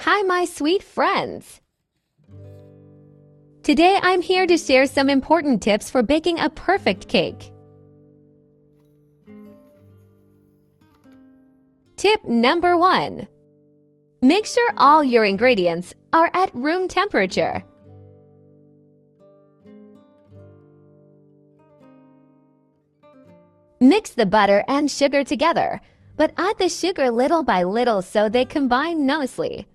Hi, my sweet friends! Today I'm here to share some important tips for baking a perfect cake. Tip number 1. Make sure all your ingredients are at room temperature. Mix the butter and sugar together, but add the sugar little by little so they combine nicely.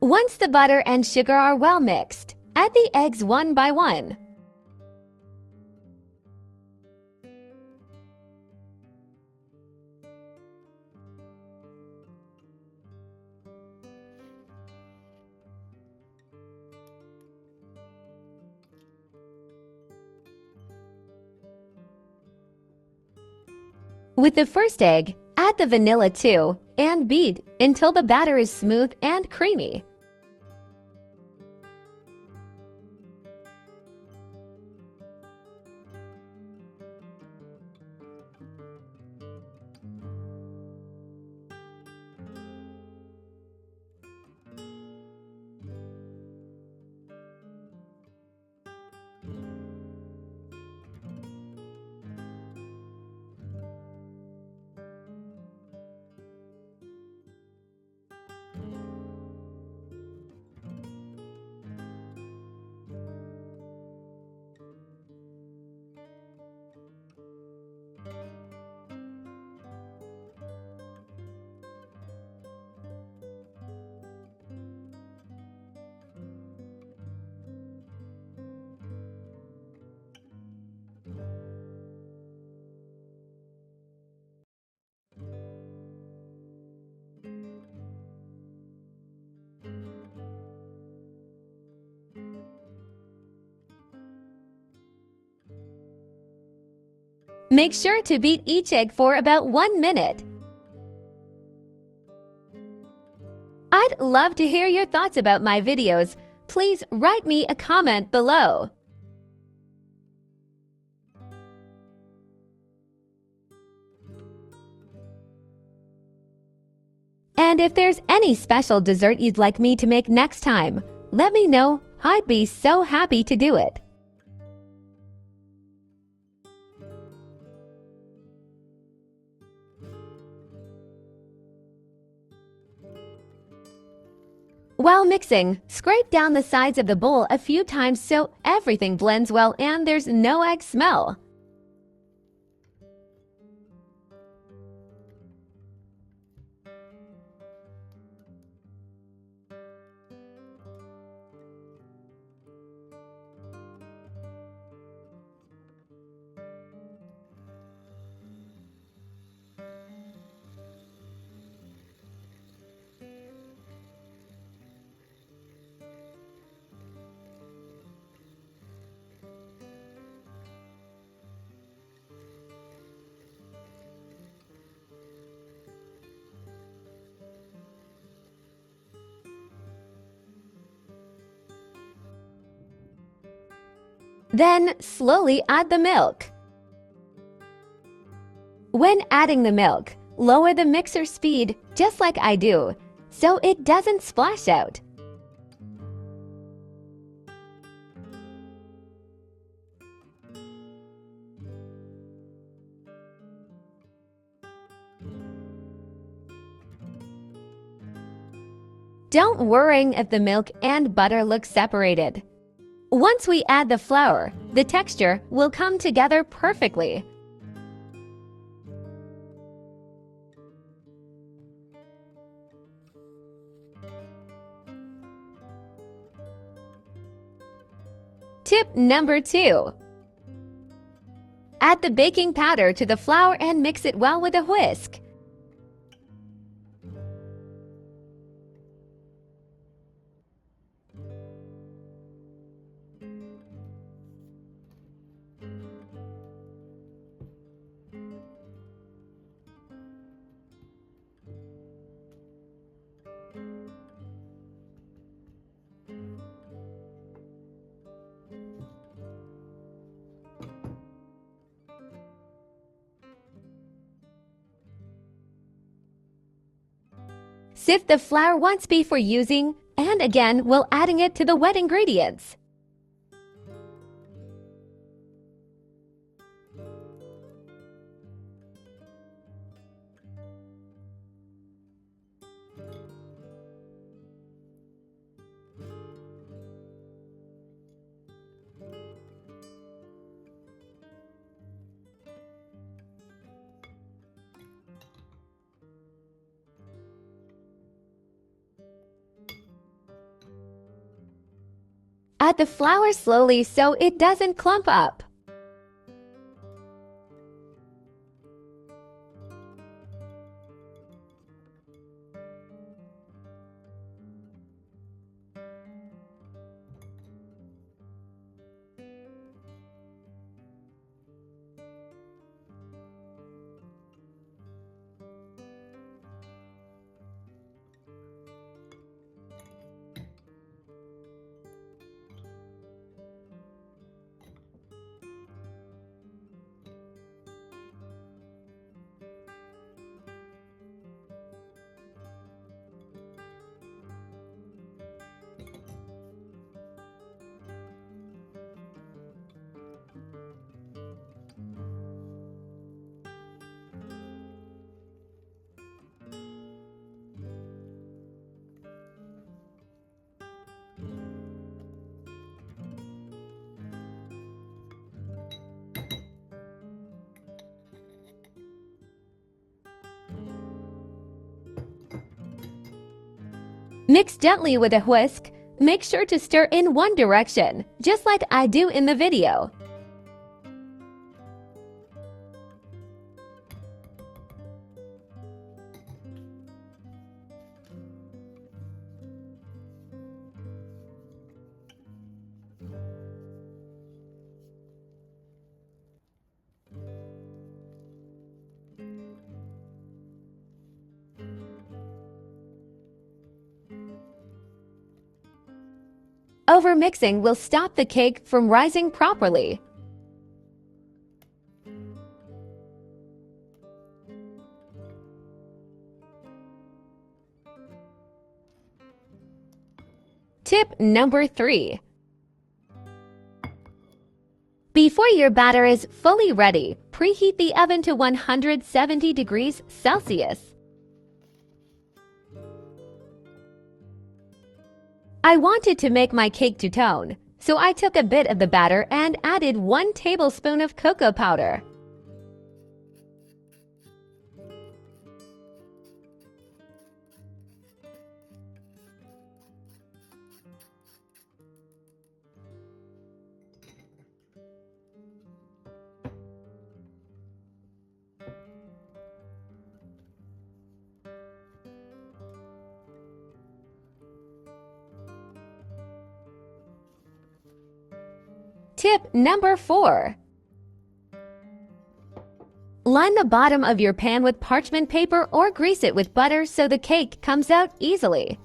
Once the butter and sugar are well mixed, add the eggs one by one. With the first egg, add the vanilla too and beat until the batter is smooth and creamy. Make sure to beat each egg for about 1 minute. I'd love to hear your thoughts about my videos. Please write me a comment below. And if there's any special dessert you'd like me to make next time, let me know. I'd be so happy to do it. While mixing, scrape down the sides of the bowl a few times so everything blends well and there's no egg smell. Then slowly add the milk. When adding the milk, lower the mixer speed just like I do, so it doesn't splash out. Don't worry if the milk and butter look separated. Once we add the flour, the texture will come together perfectly. Tip number 2. Add the baking powder to the flour and mix it well with a whisk. Sift the flour once before using, and again while adding it to the wet ingredients. Add the flour slowly so it doesn't clump up. Mix gently with a whisk. Make sure to stir in one direction, just like I do in the video. Overmixing will stop the cake from rising properly. Tip number 3. Before your batter is fully ready, preheat the oven to 170 degrees Celsius. I wanted to make my cake two-tone, so I took a bit of the batter and added 1 tablespoon of cocoa powder. Tip number 4. Line the bottom of your pan with parchment paper or grease it with butter so the cake comes out easily.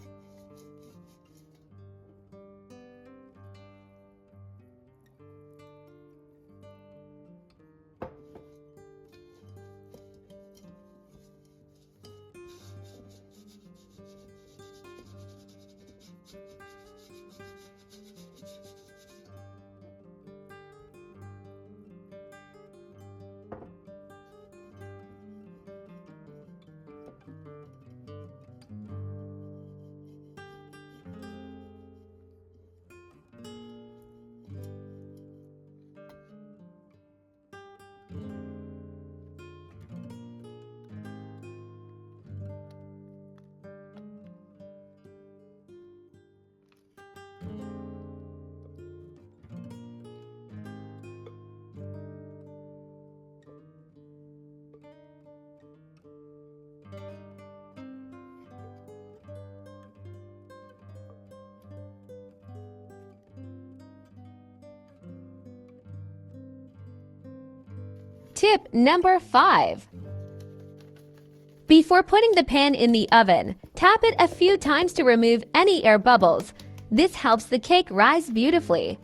Tip number 5. Before putting the pan in the oven, tap it a few times to remove any air bubbles. This helps the cake rise beautifully.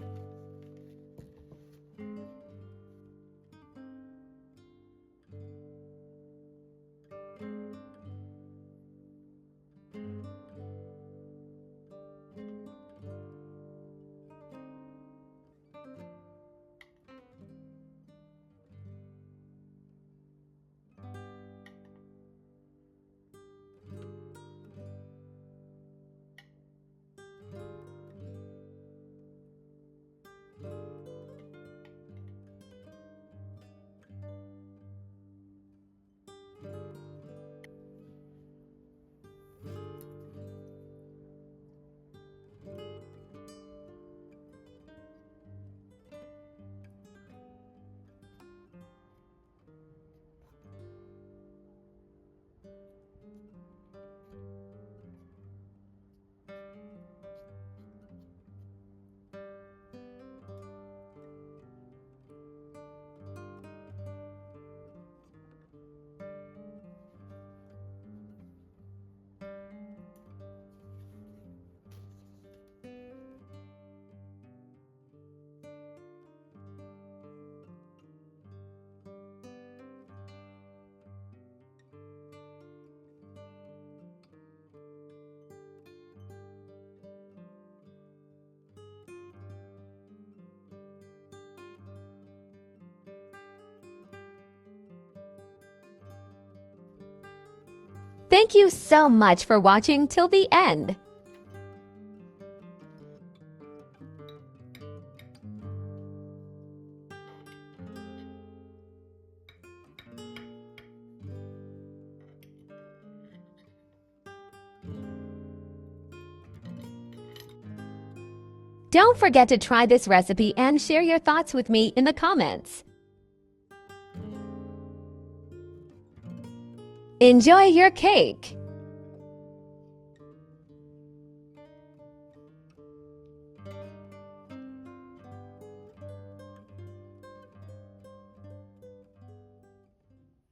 Thank you so much for watching till the end. Don't forget to try this recipe and share your thoughts with me in the comments. Enjoy your cake!